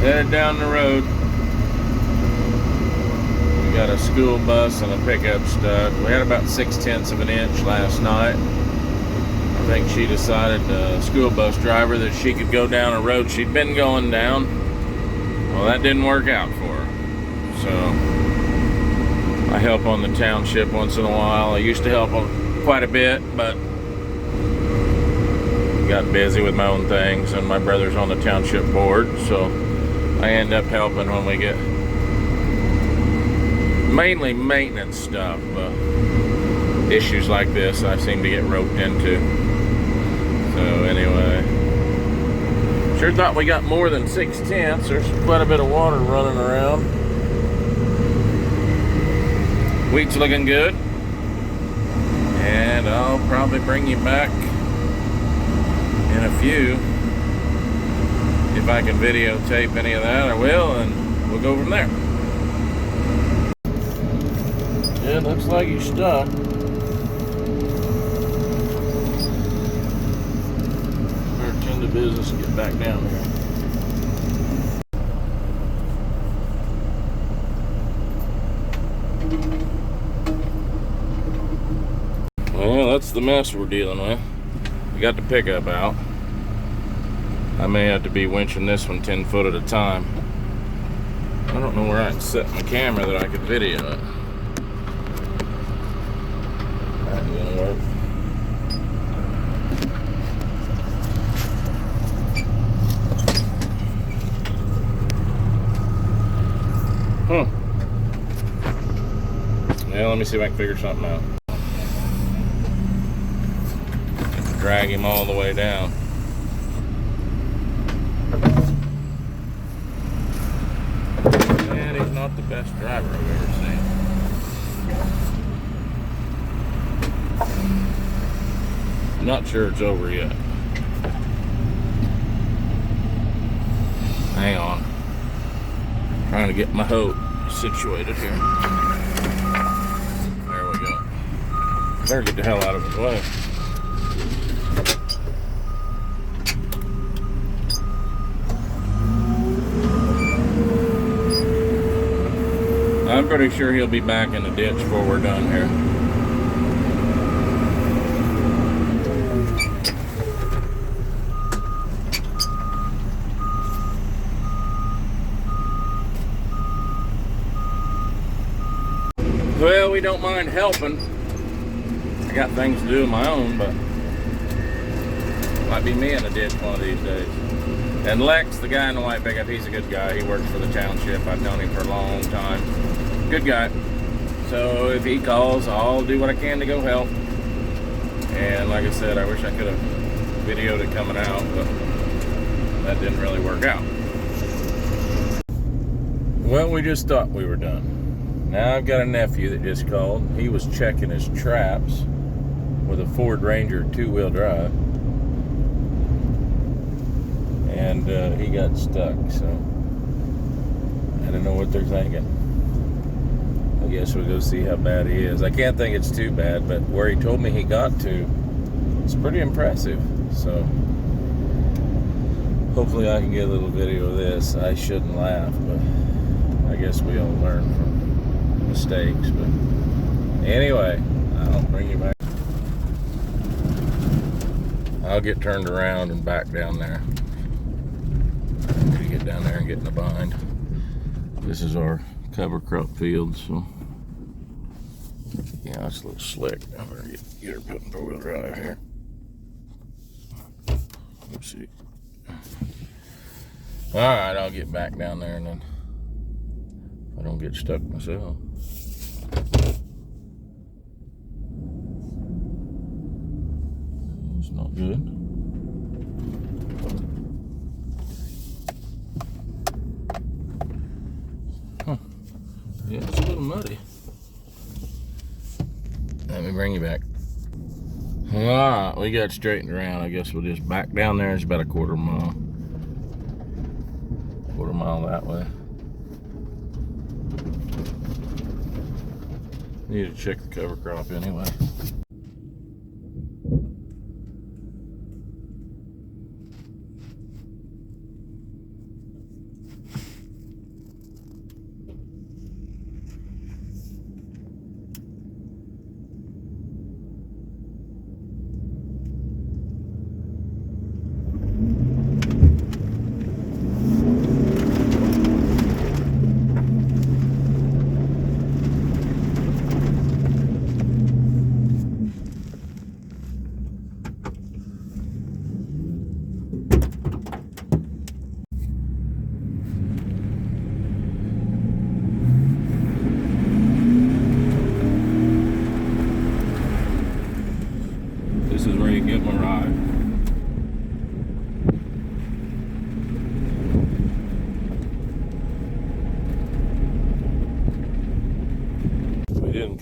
Headed down the road. We got a school bus and a pickup stuck. We had about 6/10 of an inch last night. I think she decided, the school bus driver, that she could go down a road she'd been going down. Well, that didn't work out for her. So I help on the township once in a while. I used to help quite a bit, but got busy with my own things, and my brother's on the township board, so I end up helping when we get mainly maintenance stuff. Issues like this I seem to get roped into. So anyway, sure thought we got more than 6/10. There's quite a bit of water running around. Wheat's looking good, and I'll probably bring you back in a few. If I can videotape any of that, I will, and we'll go from there. Yeah, it looks like he's stuck. Better tend to business and get back down there. Well, that's the mess we're dealing with. We got the pickup out. I may have to be winching this one 10 foot at a time. I don't know where I can set my camera that I could video it. That ain't gonna work. Yeah, let me see if I can figure something out. Drag him all the way down. And he's not the best driver I've ever seen. Not sure it's over yet. Hang on. Trying to get my hoe situated here. There we go. Better get the hell out of his way. I'm pretty sure he'll be back in the ditch before we're done here. Well, we don't mind helping. I got things to do of my own, but might be me in the ditch one of these days. And Lex, the guy in the white pickup, he's a good guy. He works for the township. I've known him for a long time. Good guy. So if he calls, I'll do what I can to go help. And like I said, I wish I could have videoed it coming out, but that didn't really work out. Well, we just thought we were done. Now I've got a nephew that just called. He was checking his traps with a Ford Ranger 2-wheel drive. And he got stuck, so I don't know what they're thinking. I guess we'll go see how bad he is. I can't think it's too bad, but where he told me he got to, it's pretty impressive. So hopefully I can get a little video of this. I shouldn't laugh, but I guess we all learn from mistakes. But anyway, I'll bring you back. I'll get turned around and back down there. Get down there and get in the bind. This is our cover crop field, so yeah, it's a little slick. I better get her put in 4-wheel drive here. Let's see. All right, I'll get back down there, and then I don't get stuck myself. It's not good. Yeah, it's a little muddy. Let me bring you back. Alright, we got straightened around. I guess we'll just back down there. It's about a quarter mile. Quarter mile that way. Need to check the cover crop anyway.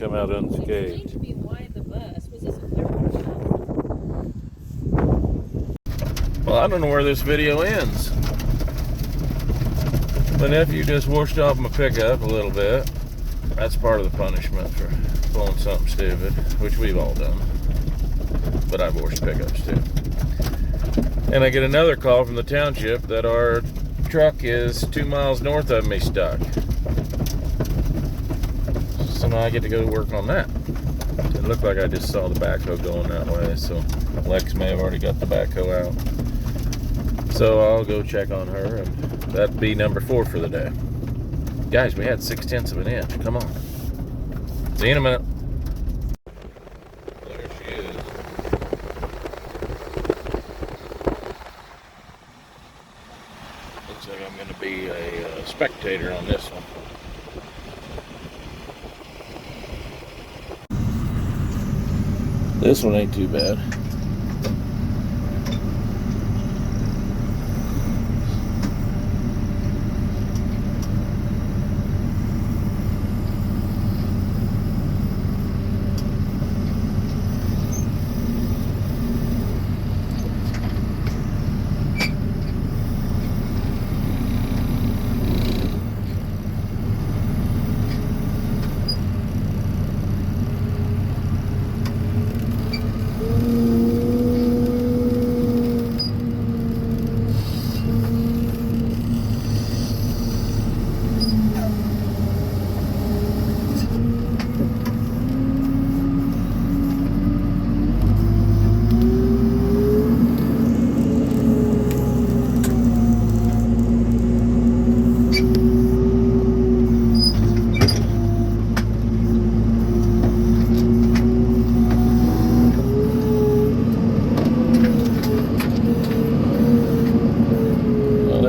come out It unscathed. seemed to be wide the bus. Was this a Clearwater South? Well, I don't know where this video ends. My nephew just washed off my pickup a little bit. That's part of the punishment for pulling something stupid, which we've all done. But I've washed pickups too. And I get another call from the township that our truck is 2 miles north of me stuck. So now I get to go to work on that. It looked like I just saw the backhoe going that way, so Lex may have already got the backhoe out. So I'll go check on her, and that'd be number 4 for the day. Guys, we had 0.6 of an inch. Come on. See you in a minute. There she is. Looks like I'm going to be a spectator on this one. This one ain't too bad.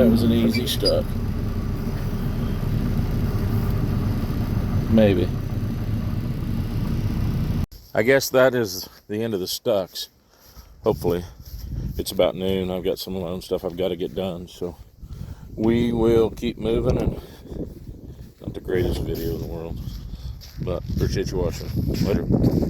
Was an easy stuck. Maybe. I guess that is the end of the stucks. Hopefully. It's about noon. I've got some loan stuff I've got to get done. So we will keep moving. And not the greatest video in the world, but appreciate you watching. Later.